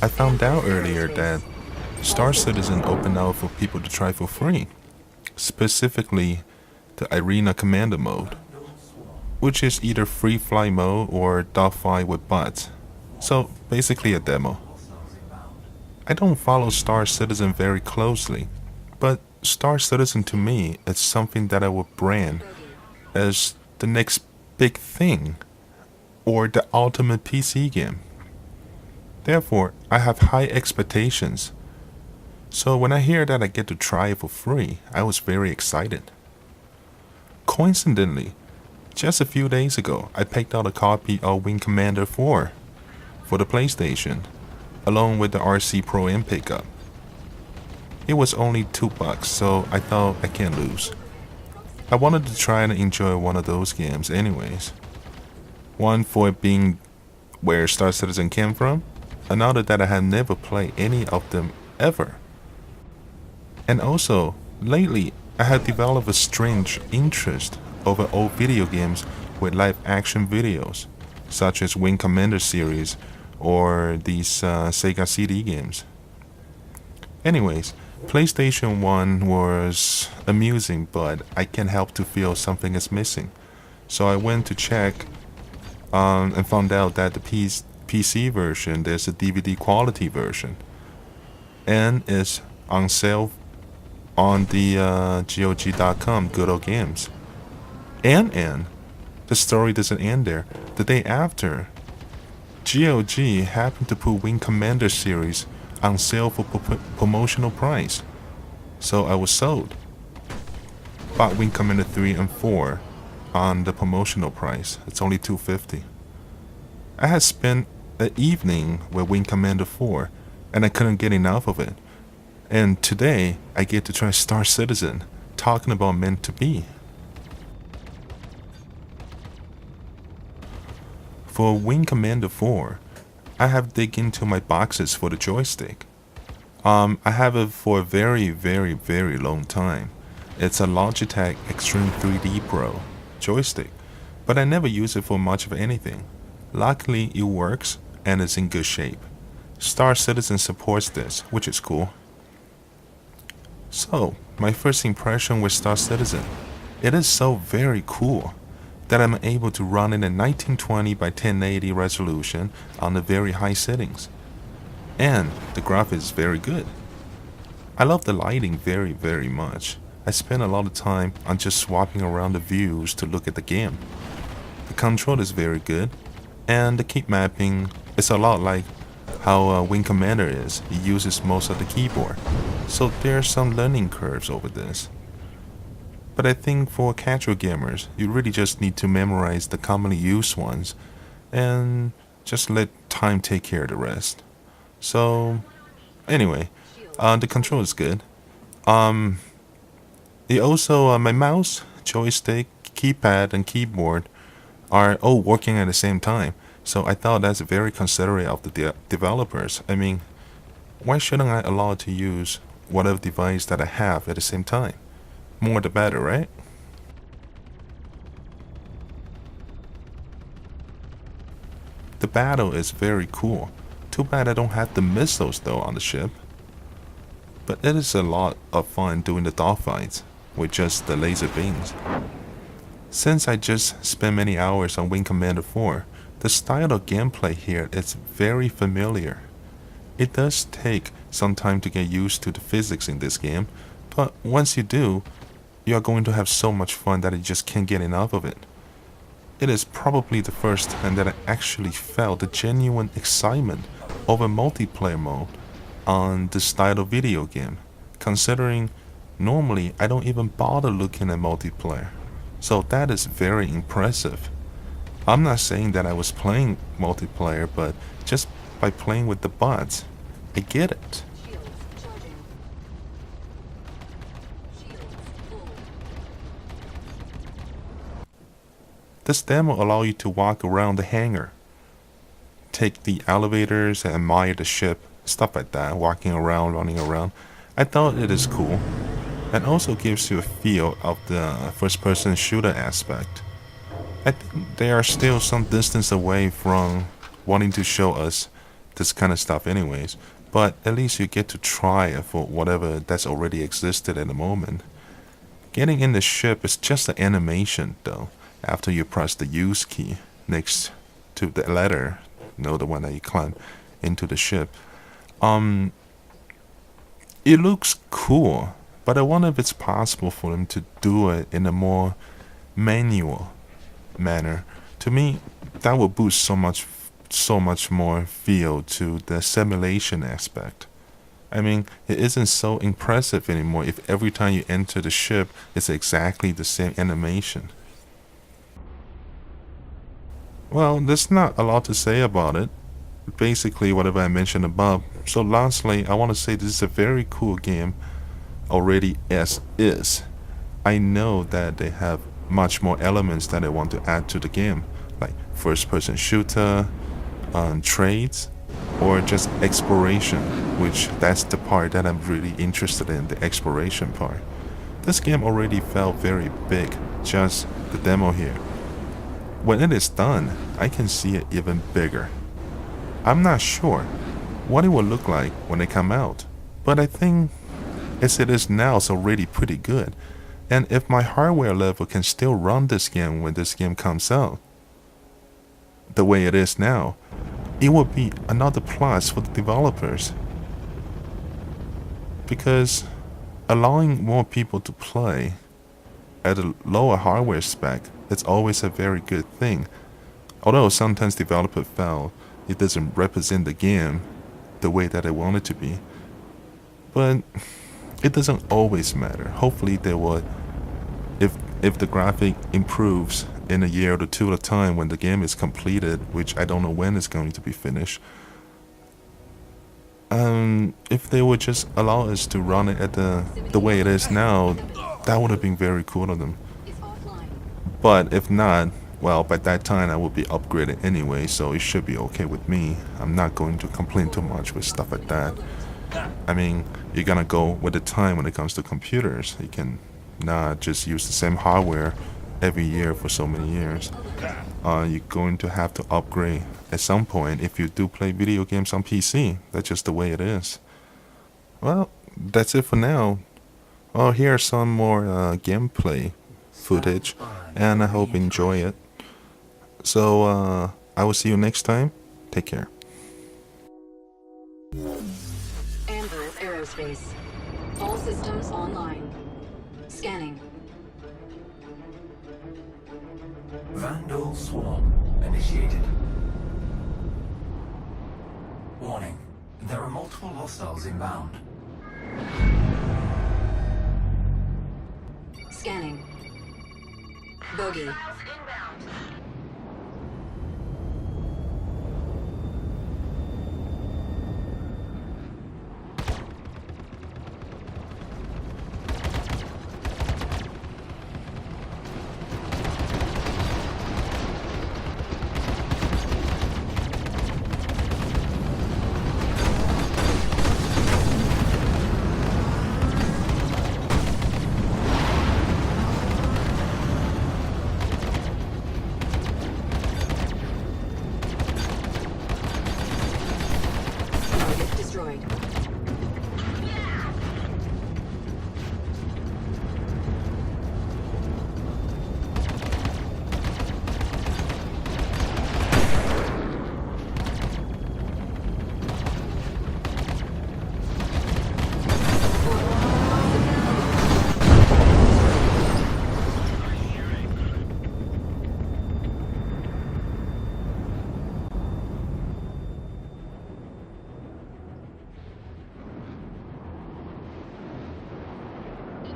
I found out earlier that Star Citizen opened out for people to try for free, specifically the Arena Commander mode, which is either free fly mode or dogfight with bots. So basically a demo. I don't follow Star Citizen very closely, but Star Citizen to me is something that I would brand as the next big thing or the ultimate PC game. Therefore, I have high expectations. So when I hear that I get to try it for free, I was very excited. Coincidentally, just a few days ago, I picked out a copy of Wing Commander 4 for the PlayStation, along with the RC Pro M pickup. It was only $2, so I thought I can't lose. I wanted to try and enjoy one of those games anyways. One for it being where Star Citizen came from, another that I had never played any of them ever. And also, lately, I have developed a strange interest over old video games with live action videos, such as Wing Commander series or these Sega CD games. Anyways, PlayStation 1 was amusing, but I can't help to feel something is missing. So I went to check and found out that the PC version, there's a DVD quality version, and it's on sale on the GOG.com, Good Old Games. And the story doesn't end there. The day after, GOG happened to put Wing Commander series on sale for promotional price, so I was sold. Bought Wing Commander 3 and 4 on the promotional price. It's only $250. I had spent an evening with Wing Commander 4 and I couldn't get enough of it. And today I get to try Star Citizen, talking about meant to be. For Wing Commander 4, I have dig into my boxes for the joystick. I have it for a very long time. It's a Logitech Extreme 3D Pro joystick, but I never use it for much of anything. Luckily, it works and it's in good shape. Star Citizen supports this, which is cool. So, my first impression with Star Citizen, it is so very cool that I'm able to run it in 1920 by 1080 resolution on the very high settings. And the graphics is very good. I love the lighting very much. I spend a lot of time on just swapping around the views to look at the game. The control is very good, and the keep mapping is a lot like how Wing Commander is. It uses most of the keyboard, so there's some learning curves over this. But I think for casual gamers, you really just need to memorize the commonly used ones and just let time take care of the rest. So anyway, the control is good. It also, my mouse, joystick, keypad, and keyboard are all working at the same time. So I thought that's very considerate of the developers. I mean, why shouldn't I allow to use whatever device that I have at the same time? More the better, right? The battle is very cool. Too bad I don't have the missiles though on the ship. But it is a lot of fun doing the dogfights with just the laser beams. Since I just spent many hours on Wing Commander 4, the style of gameplay here is very familiar. It does take some time to get used to the physics in this game, but once you do, you are going to have so much fun that you just can't get enough of it. It is probably the first time that I actually felt the genuine excitement over multiplayer mode on this style of video game, considering normally I don't even bother looking at multiplayer. So that is very impressive. I'm not saying that I was playing multiplayer, but just by playing with the bots, I get it. This demo allows you to walk around the hangar, take the elevators and admire the ship, stuff like that, walking around, running around. I thought it is cool, and also gives you a feel of the first-person shooter aspect. I think they are still some distance away from wanting to show us this kind of stuff anyways. But at least you get to try it for whatever that's already existed at the moment. Getting in the ship is just the animation though. After you press the use key next to the ladder, the one that you climb into the ship. It looks cool, but I wonder if it's possible for them to do it in a more manual manner. To me, that would boost so much more feel to the simulation aspect. I mean, it isn't so impressive anymore if every time you enter the ship, it's exactly the same animation. Well, there's not a lot to say about it. Basically, whatever I mentioned above. So lastly, I want to say this is a very cool game already as is. I know that they have much more elements that they want to add to the game, like first-person shooter, trades, or just exploration, which that's the part that I'm really interested in, the exploration part. This game already felt very big, just the demo here. When it is done, I can see it even bigger. I'm not sure what it will look like when they come out, but I think as it is now, it's already pretty good. And if my hardware level can still run this game when this game comes out, the way it is now, it would be another plus for the developers. Because allowing more people to play at a lower hardware spec is always a very good thing. Although sometimes developers felt it doesn't represent the game the way that they want it to be. But it doesn't always matter. Hopefully they would, if the graphic improves in a year or two at a time when the game is completed, which I don't know when it's going to be finished, if they would just allow us to run it at the way it is now, that would have been very cool of them. But if not, well, by that time I will be upgraded anyway, so it should be okay with me. I'm not going to complain too much with stuff like that. I mean, you're gonna go with the time when it comes to computers. You can not just use the same hardware every year for so many years. You're going to have to upgrade at some point if you do play video games on PC. That's just the way it is. Well, that's it for now. Well, here are some more gameplay footage, and I hope you enjoy it. So, I will see you next time. Take care. AMD Aerospace. All systems online. Scanning. Vandal swarm initiated. Warning. There are multiple hostiles inbound. Scanning. Bogey. Target destroyed.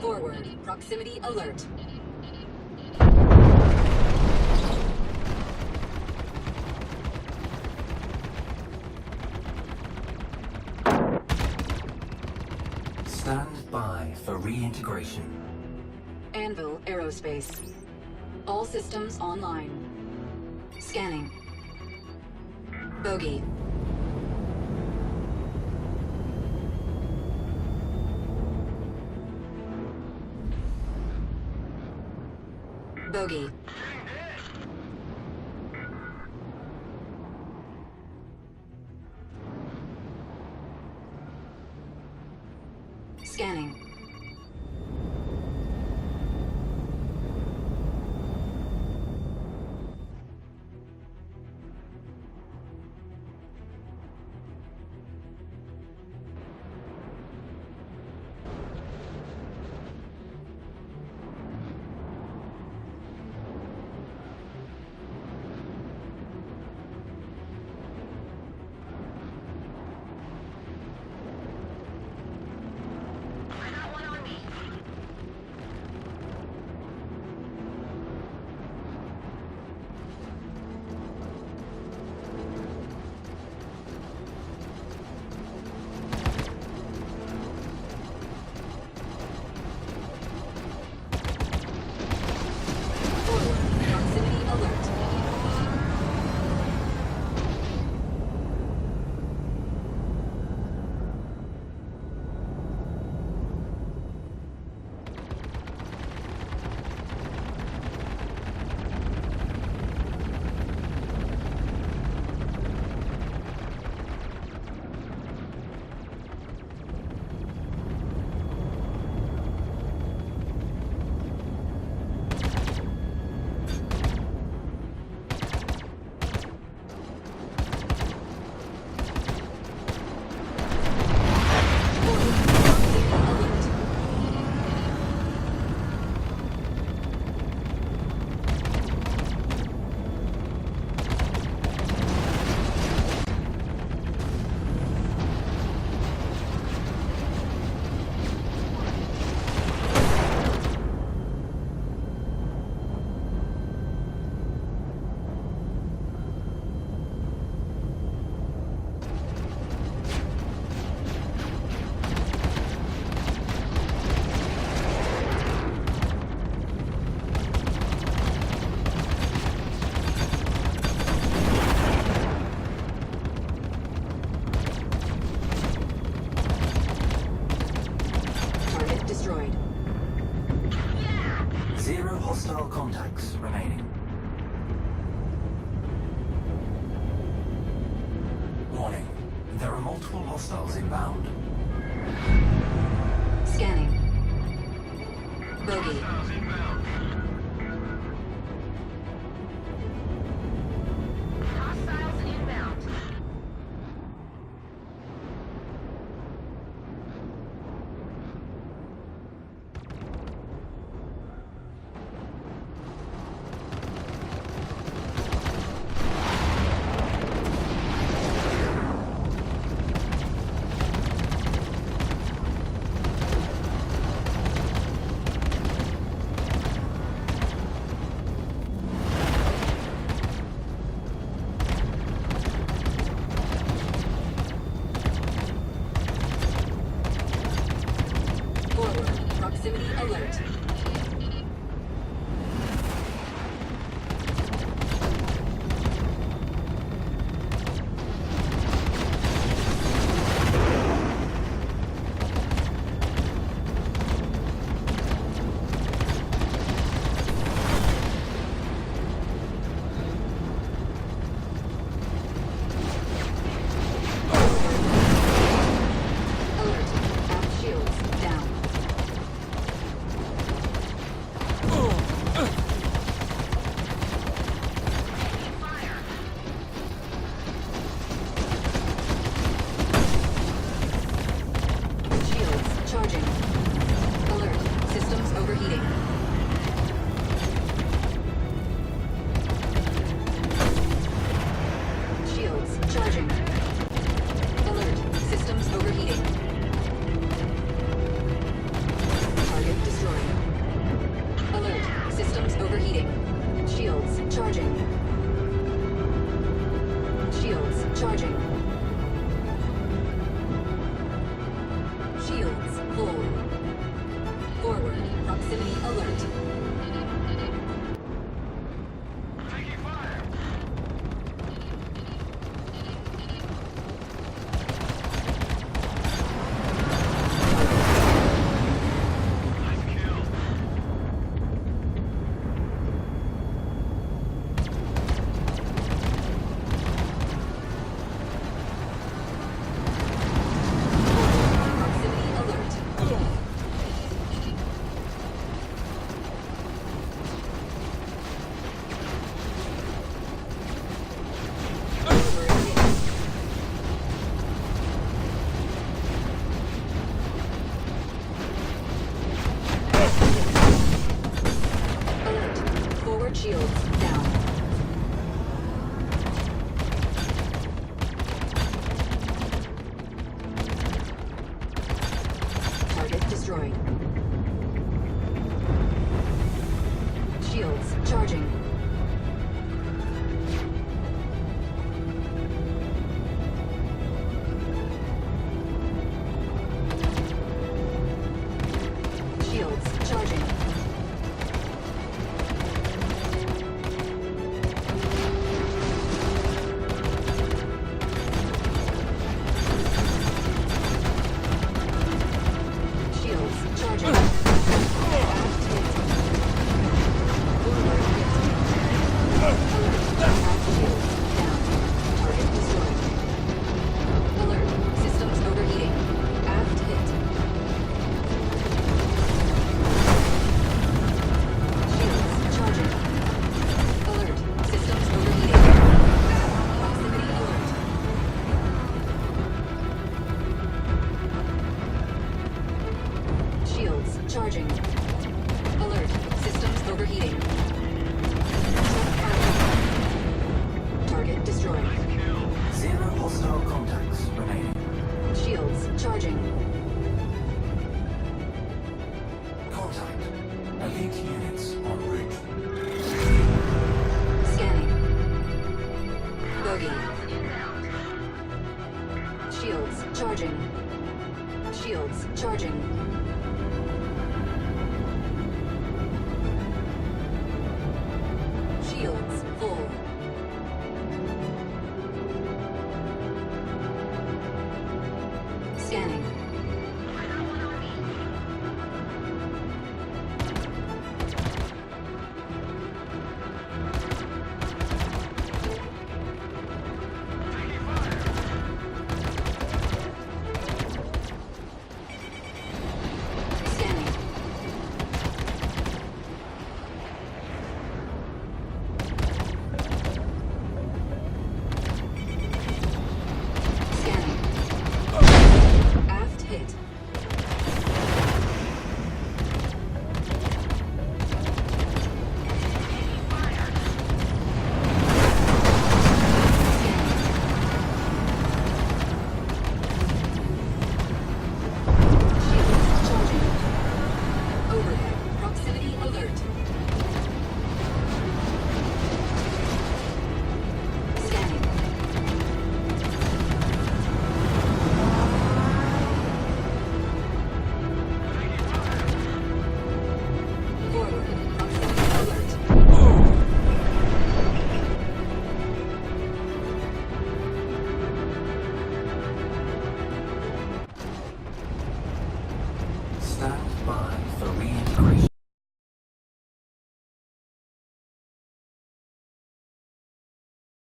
Forward. Proximity alert. Stand by for reintegration. Anvil Aerospace. All systems online. Scanning. Bogey. Bogey. Scanning. Proximity alert. Target destroyed. Zero hostile contacts remaining. Warning. There are multiple hostiles inbound. Scanning. Bogey. Hostiles inbound. destroyed. Shields charging. Shields charging. Shields charging. Aft hit. Alert hit. Aft shield down. Target destroyed. Alert. Systems overheating. Aft hit. Shields charging. Alert. Systems overheating. Proximity alert. Shields charging. Alert. Systems overheating. Target destroyed. 0 hostile contacts remaining. Shields charging. Contact. Elite units en route. Scanning. Bogey. Shields charging. Shields charging.